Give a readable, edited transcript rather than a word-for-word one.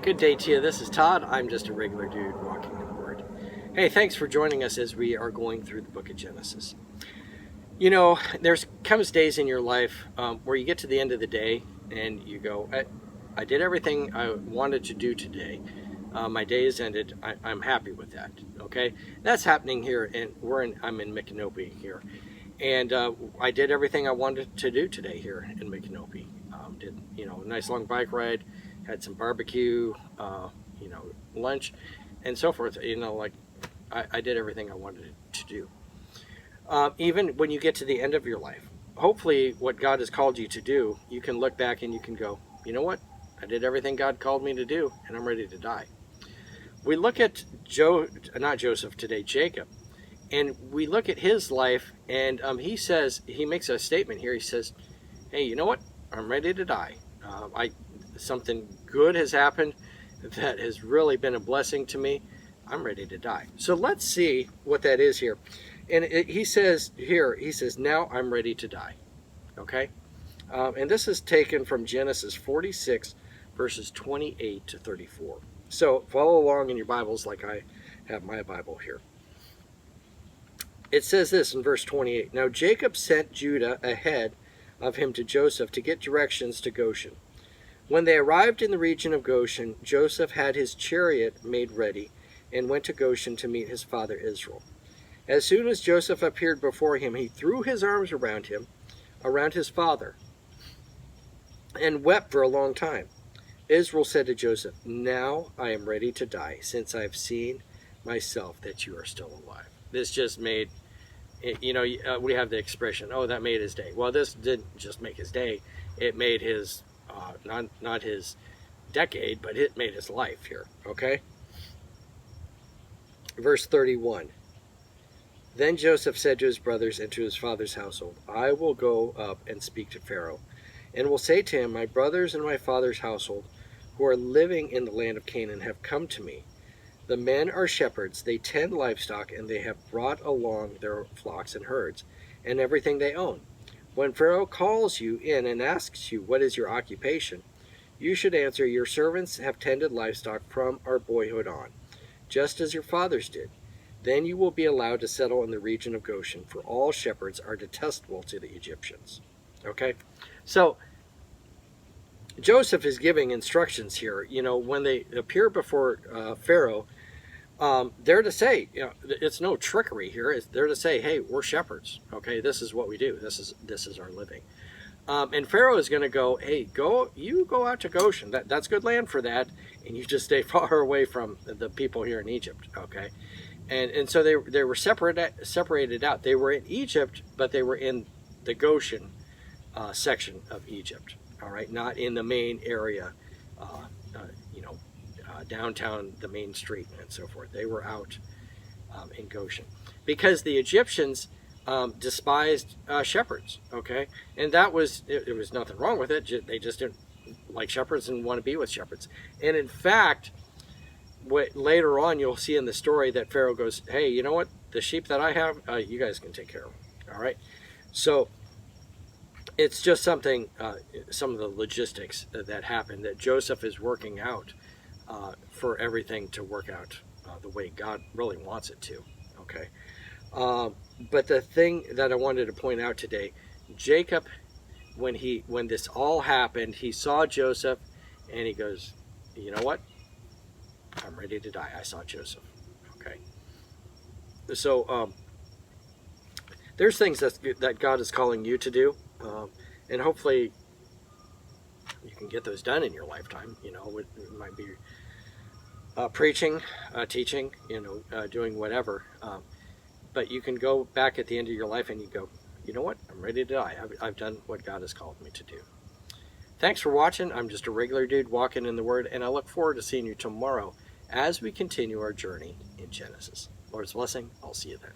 Good day to you. This is Todd. I'm just a regular dude walking in the Word. Hey, thanks for joining us as we are going through the book of Genesis. You know, there's comes days in your life where you get to the end of the day and you go, I did everything I wanted to do today. My day is ended. I'm happy with that. Okay, that's happening here, and I'm in Micanopy here, and I did everything I wanted to do today here in Micanopy. Did a nice long bike ride, had some barbecue, lunch, and so forth. I did everything I wanted to do. Even when you get to the end of your life, hopefully what God has called you to do, you can look back and you can go, you know what? I did everything God called me to do, and I'm ready to die. We look at not Joseph today, Jacob, and we look at his life, and he makes a statement here. He says, hey, you know what? I'm ready to die. Something good has happened that has really been a blessing to me. I'm ready to die. So let's see what that is here. And he says, now I'm ready to die. Okay? And this is taken from Genesis 46, verses 28 to 34. So follow along in your Bibles like I have my Bible here. It says this in verse 28. Now Jacob sent Judah ahead of him to Joseph to get directions to Goshen. When they arrived in the region of Goshen, Joseph had his chariot made ready and went to Goshen to meet his father Israel. As soon as Joseph appeared before him, he threw his arms around his father, and wept for a long time. Israel said to Joseph, now I am ready to die, since I have seen myself that you are still alive. This just made, we have the expression, oh, that made his day. Well, this didn't just make his day. It made his, not his decade, but it made his life here, okay? Verse 31. Then Joseph said to his brothers and to his father's household, I will go up and speak to Pharaoh, and will say to him, my brothers and my father's household, who are living in the land of Canaan, have come to me. The men are shepherds, they tend livestock, and they have brought along their flocks and herds, and everything they own. When Pharaoh calls you in and asks you, what is your occupation? You should answer, your servants have tended livestock from our boyhood on, just as your fathers did. Then you will be allowed to settle in the region of Goshen, for all shepherds are detestable to the Egyptians. Okay? So, Joseph is giving instructions here. When they appear before Pharaoh, they're to say, it's no trickery here. They're to say, hey, we're shepherds. Okay, this is what we do. This is our living. And Pharaoh is going to go, hey, you go out to Goshen. That's good land for that, and you just stay far away from the people here in Egypt. Okay, and so they were separated out. They were in Egypt, but they were in the Goshen section of Egypt. All right, not in the main area, downtown, the main street, and so forth. They were out in Goshen because the Egyptians despised shepherds. Okay, and that was there was nothing wrong with it. They just didn't like shepherds and want to be with shepherds. And in fact, later on you'll see in the story that Pharaoh goes, "Hey, you know what? The sheep that I have, you guys can take care of them." All right, so. It's just something, some of the logistics that happened that Joseph is working out for everything to work out the way God really wants it to, okay? But the thing that I wanted to point out today, Jacob, when this all happened, he saw Joseph and he goes, you know what? I'm ready to die. I saw Joseph, okay? So there's things that God is calling you to do. And hopefully you can get those done in your lifetime. It might be preaching, teaching, doing whatever. But you can go back at the end of your life and you go, you know what? I'm ready to die. I've done what God has called me to do. Thanks for watching. I'm just a regular dude walking in the Word, and I look forward to seeing you tomorrow as we continue our journey in Genesis. Lord's blessing. I'll see you then.